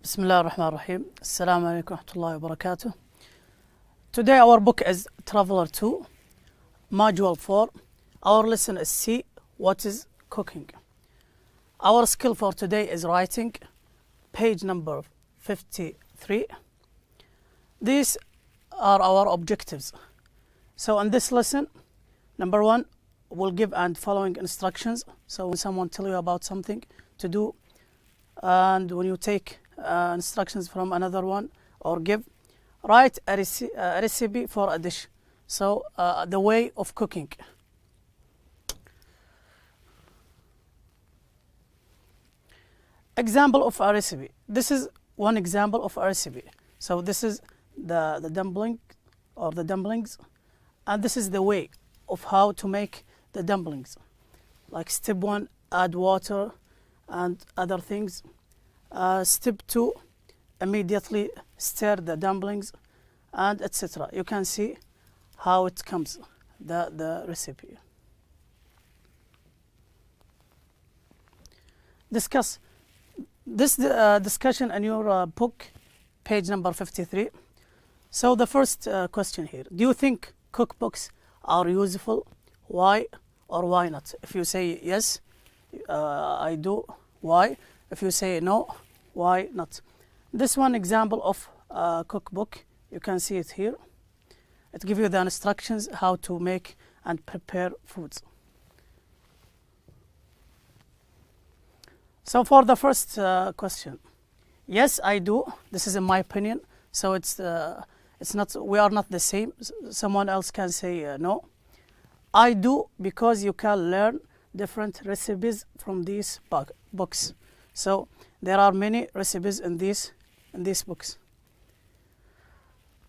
بسم الله الرحمن الرحيم. السلام عليكم ورحمة الله وبركاته. Today our book is Traveler 2, Module 4. Our lesson is C, what is cooking. Our skill for today is writing, page number 53. These are our objectives. So in this lesson, number 1, we'll give and following instructions. So when someone tell you about something to do, and when you take instructions from another one or give, write a recipe for a dish. So the way of cooking. Example of a recipe. This is one example of a recipe. So this is the dumpling or the dumplings, and this is the way of how to make the dumplings. Like step 1, add water and other things. Step 2, immediately stir the dumplings, and etc. You can see how it comes, the recipe. Discuss. This discussion in your book, page number 53. So the first question here, do you think cookbooks are useful? Why or why not? If you say yes, I do. Why? If you say no, why not? This one example of a cookbook, you can see it here. It gives you the instructions how to make and prepare foods. So for the first question, yes, I do. This is in my opinion. So it's not. We are not the same. Someone else can say no. I do because you can learn different recipes from these books. So there are many recipes in these books.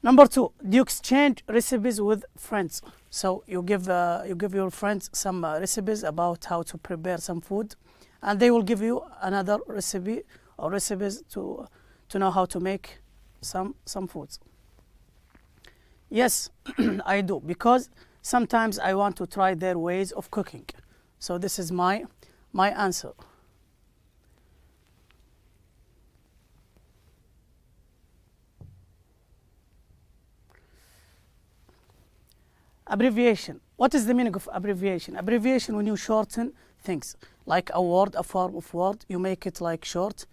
Number 2, do you exchange recipes with friends? So you give your friends some recipes about how to prepare some food, and they will give you another recipe or recipes to know how to make some foods. Yes, I do, because sometimes I want to try their ways of cooking. So this is my answer. Abbreviation. What is the meaning of abbreviation? Abbreviation, when you shorten things, like a word, a form of word, you make it like short,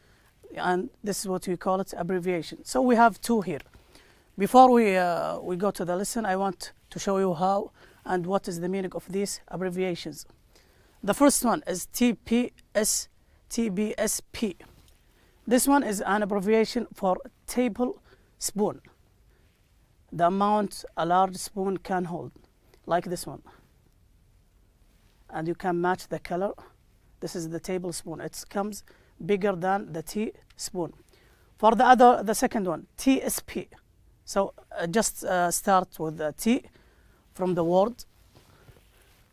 and this is what we call it, abbreviation. So we have 2 here. Before we go to the lesson, I want to show you how and what is the meaning of these abbreviations. The first one is TBSP. This one is an abbreviation for tablespoon. The amount a large spoon can hold, like this one. And you can match the color. This is the tablespoon. It comes bigger than the teaspoon. For the second one, TSP. So just start with the T from the word,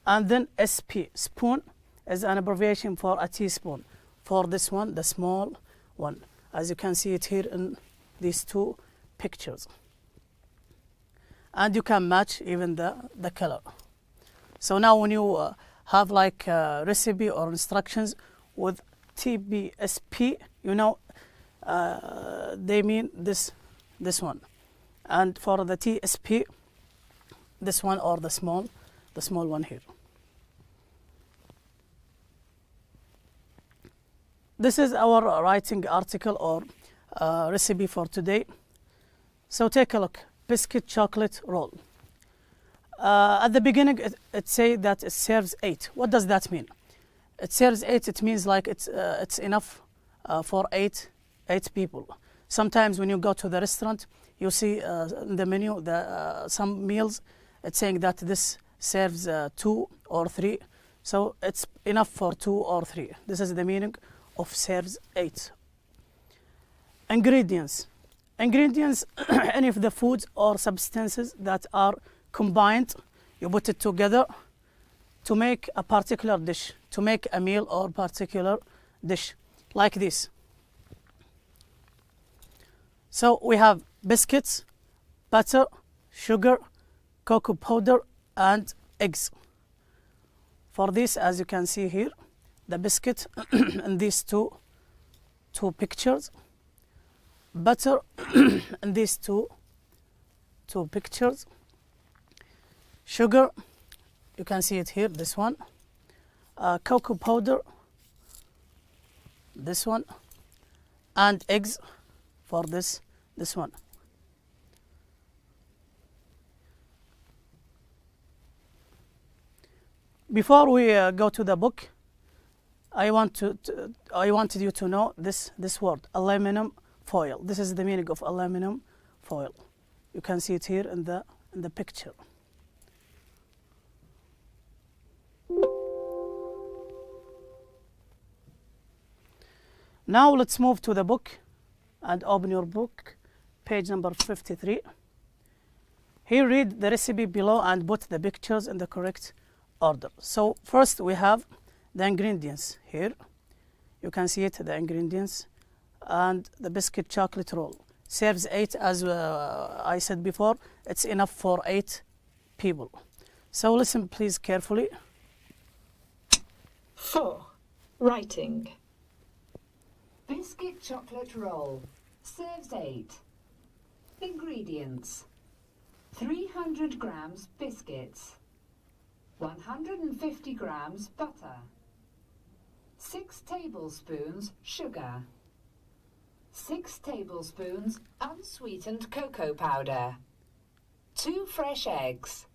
and then SP, spoon, is an abbreviation for a teaspoon. For this one, the small one, as you can see it here in these 2 pictures. And you can match even the color. So now when you have like a recipe or instructions with TBSP, you know they mean this one. And for the TSP, this one, or the small one here. This is our writing article or recipe for today. So take a look. Biscuit chocolate roll. At the beginning, it say that it serves 8. What does that mean? It serves 8. It means like it's enough for 8 people. Sometimes when you go to the restaurant, you see in the menu some meals. It's saying that this serves 2 or 3. So it's enough for 2 or 3. This is the meaning of serves 8. Ingredients. Ingredients, any of the foods or substances that are combined, you put it together to make a particular dish, to make a meal or particular dish, like this. So we have biscuits, butter, sugar, cocoa powder, and eggs. For this, as you can see here, the biscuit in these two pictures. butter in these two pictures. Sugar, you can see it here, this one. Cocoa powder, this one. And eggs for this one. Before we go to the book, I wanted you to know this word, aluminum foil. This is the meaning of aluminum foil. You can see it here in the picture. Now let's move to the book and open your book, page number 53. Here read the recipe below and put the pictures in the correct order. So first we have the ingredients here. You can see it, the ingredients. And the biscuit chocolate roll. Serves 8, as I said before, it's enough for 8 people. So listen please carefully. 4. Writing. Biscuit chocolate roll. Serves 8. Ingredients. 300 grams biscuits. 150 grams butter. 6 tablespoons sugar. 6 tablespoons unsweetened cocoa powder. 2 fresh eggs.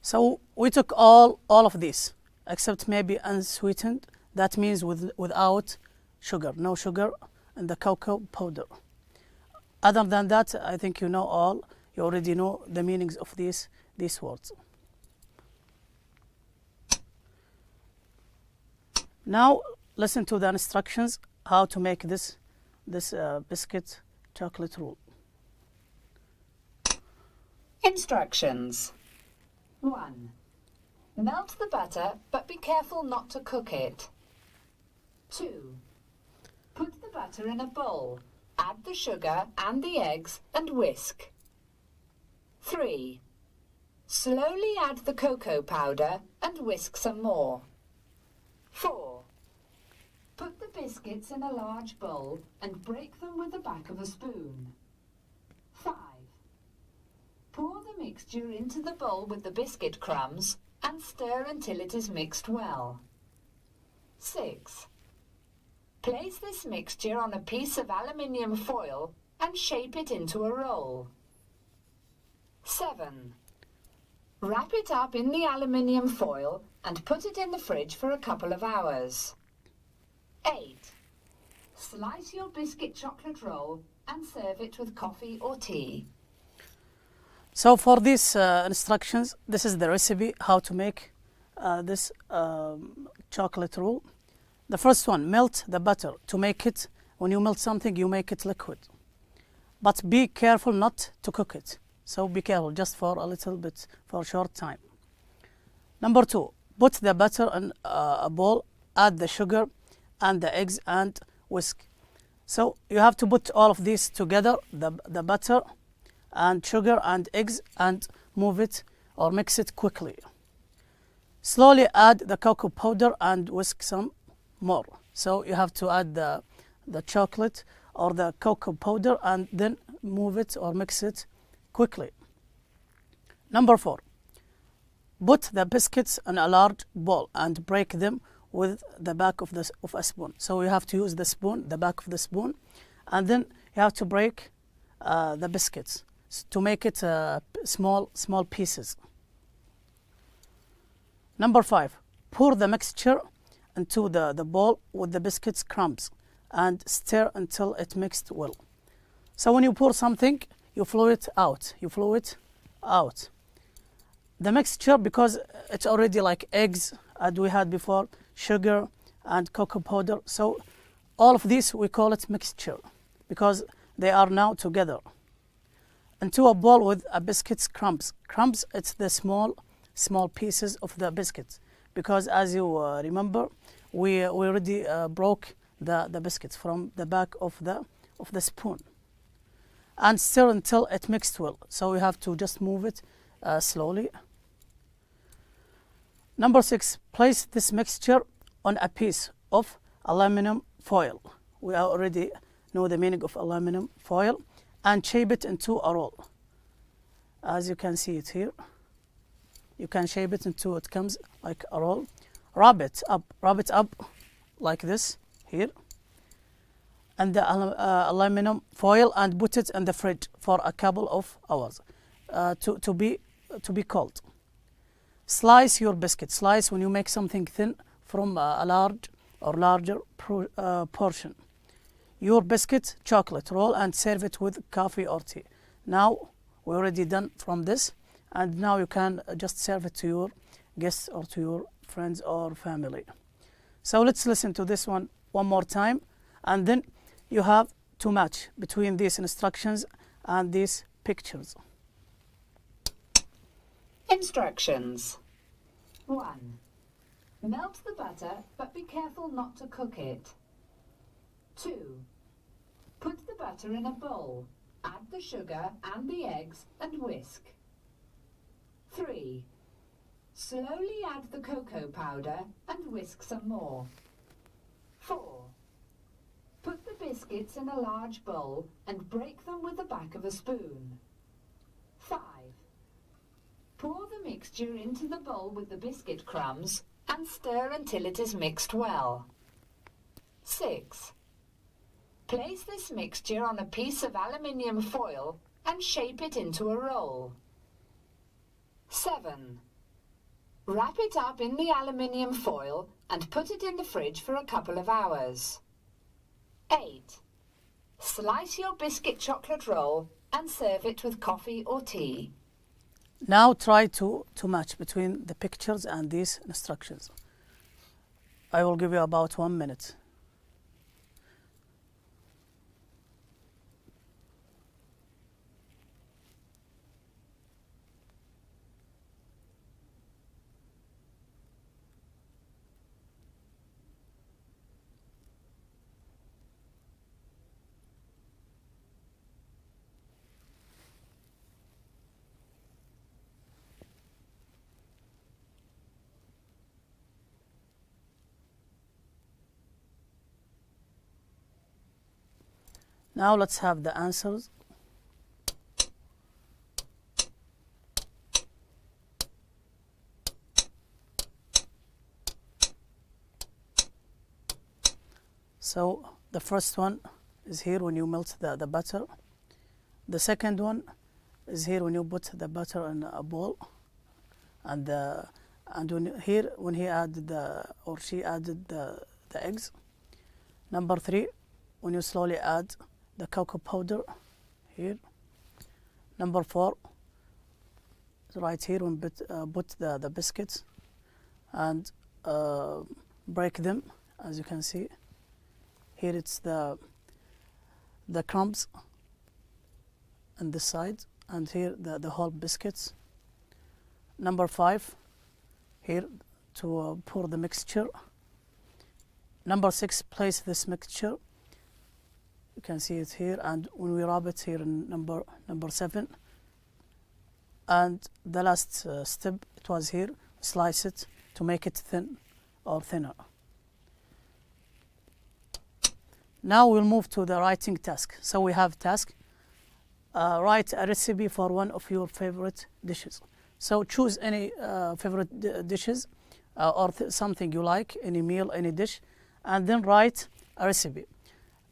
So we took all of these, except maybe unsweetened. That means without sugar, no sugar in the cocoa powder. Other than that, I think you know all. You already know the meanings of these words. Now listen to the instructions how to make this biscuit chocolate roll. Instructions. 1. Melt the butter, but be careful not to cook it. 2. Put the butter in a bowl, add the sugar and the eggs and whisk. 3. Slowly add the cocoa powder and whisk some more. 4. Put the biscuits in a large bowl and break them with the back of a spoon. 5. Pour the mixture into the bowl with the biscuit crumbs and stir until it is mixed well. 6. Place this mixture on a piece of aluminium foil and shape it into a roll. 7. Wrap it up in the aluminium foil and put it in the fridge for a couple of hours. 8. Slice your biscuit chocolate roll and serve it with coffee or tea. So for these instructions, this is the recipe how to make this chocolate roll. The first one, melt the butter. To make it, when you melt something, you make it liquid. But be careful not to cook it. So be careful, just for a little bit, for a short time. Number 2, put the butter in a bowl, add the sugar and the eggs and whisk. So you have to put all of these together, the butter and sugar and eggs, and move it or mix it quickly. Slowly add the cocoa powder and whisk some more. So you have to add the chocolate or the cocoa powder and then move it or mix it quickly. Number 4, put the biscuits in a large bowl and break them with the back of a spoon. So you have to use the spoon, the back of the spoon, and then you have to break the biscuits to make it small pieces. Number 5, pour the mixture into the bowl with the biscuits crumbs and stir until it mixed well. So when you pour something, you flow it out. The mixture, because it's already like eggs, as we had before, sugar and cocoa powder. So all of these, we call it mixture because they are now together. Into a bowl with a biscuits crumbs. Crumbs, it's the small pieces of the biscuits. Because as you remember, we already broke the biscuits from the back of the spoon. And stir until it mixed well. So we have to just move it slowly. Number 6, place this mixture on a piece of aluminum foil. We already know the meaning of aluminum foil, and shape it into a roll. As you can see it here, you can shape it into, it comes like a roll. Wrap it up like this here, and the aluminum foil, and put it in the fridge for a couple of hours to be cold. Slice your biscuit. Slice when you make something thin from a large or larger portion. Your biscuit chocolate roll and serve it with coffee or tea. Now we're already done from this, and now you can just serve it to your guests or to your friends or family. So let's listen to this one more time, and then you have to match between these instructions and these pictures. Instructions. 1. Melt the butter, but be careful not to cook it. 2. Put the butter in a bowl, add the sugar and the eggs and whisk. 3. Slowly add the cocoa powder and whisk some more. 4. Put the biscuits in a large bowl and break them with the back of a spoon. 5. Pour the mixture into the bowl with the biscuit crumbs and stir until it is mixed well. 6. Place this mixture on a piece of aluminium foil and shape it into a roll. 7. Wrap it up in the aluminium foil and put it in the fridge for a couple of hours. 8. Slice your biscuit chocolate roll and serve it with coffee or tea. Now try to match between the pictures and these instructions. I will give you about 1 minute. Now let's have the answers. So the first one is here when you melt the butter. The second one is here when you put the butter in a bowl, and when he added or she added the eggs. Number 3, when you slowly add the cocoa powder here. Number 4, right here when put the biscuits and break them. As you can see here, it's the crumbs on this side, and here the whole biscuits. Number 5, here to pour the mixture. Number 6, place this mixture. You can see it here, and when we wrap it here in number 7. And the last step, it was here, slice it to make it thin or thinner. Now we'll move to the writing task. So we have task, write a recipe for one of your favorite dishes. So choose any favorite dishes or something you like, any meal, any dish, and then write a recipe.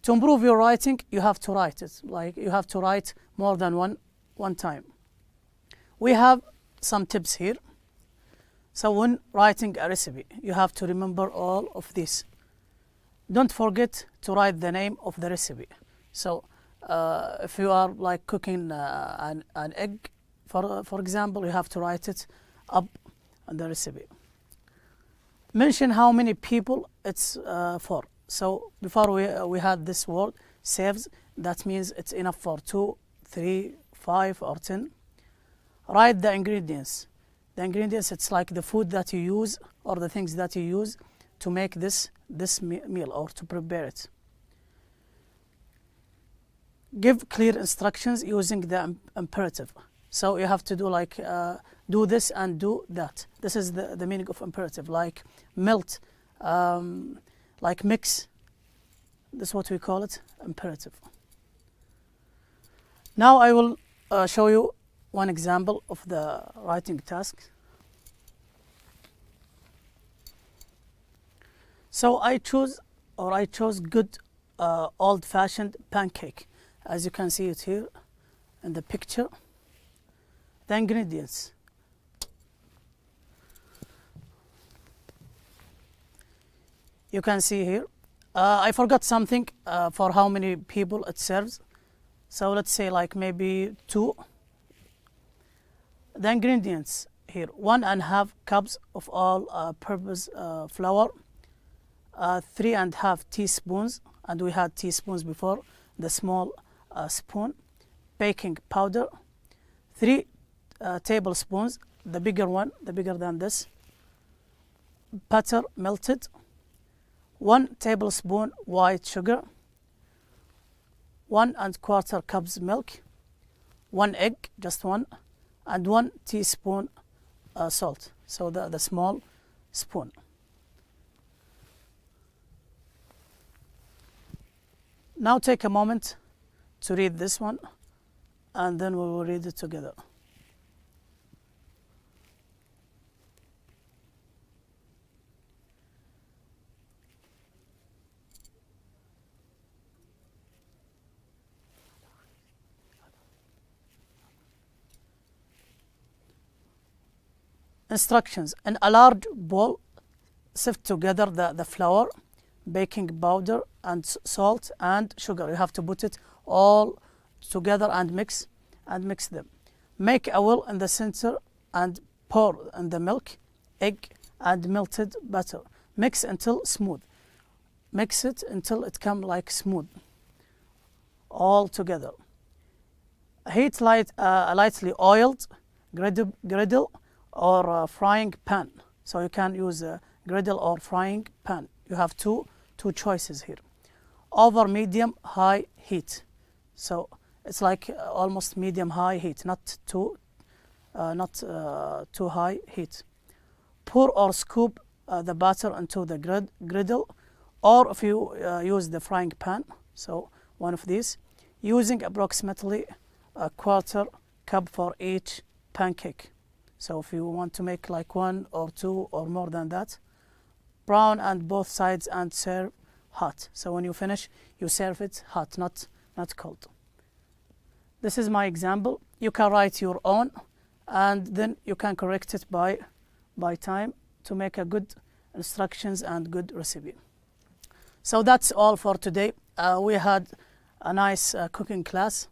To improve your writing, you have to write it. Like you have to write more than one time. We have some tips here. So when writing a recipe, you have to remember all of this. Don't forget to write the name of the recipe. So if you are like cooking an egg, for example, you have to write it up on the recipe. Mention how many people it's for. So before we had this word serves, that means it's enough for 2, 3, 5 or 10. Write the ingredients. The ingredients, it's like the food that you use or the things that you use to make this meal or to prepare it. Give clear instructions using the imperative. So you have to do like do this and do that. This is the meaning of imperative, like melt, like mix This is what we call it, imperative. Now I will show you one example of the writing task. So I chose good old-fashioned pancake, as you can see it here in the picture. The ingredients: you can see here. I forgot something for how many people it serves. So let's say like maybe 2. The ingredients here: 1.5 cups of all-purpose flour, 3.5 teaspoons, and we had teaspoons before, the small spoon, baking powder, 3 tablespoons, the bigger one, the bigger than this, butter melted, 1 tablespoon white sugar, 1.25 cups milk, 1 egg, just one, and 1 teaspoon salt, so the small spoon. Now take a moment to read this one, and then we will read it together. Instructions: in a large bowl, sift together the flour, baking powder, and salt and sugar. You have to put it all together and mix them. Make a well in the center and pour in the milk, egg, and melted butter. Mix until smooth. Mix it until it comes like smooth, all together. Heat a lightly oiled griddle or frying pan. So you can use a griddle or frying pan. You have two choices here. Over medium-high heat. So it's like almost medium-high heat, not too high heat. Pour or scoop the batter into the griddle, or if you use the frying pan, so one of these, using approximately 1/4 cup for each pancake. So if you want to make like 1 or 2 or more than that, brown on both sides and serve hot. So when you finish, you serve it hot, not cold. This is my example. You can write your own, and then you can correct it by time to make a good instructions and good recipe. So that's all for today. We had a nice cooking class.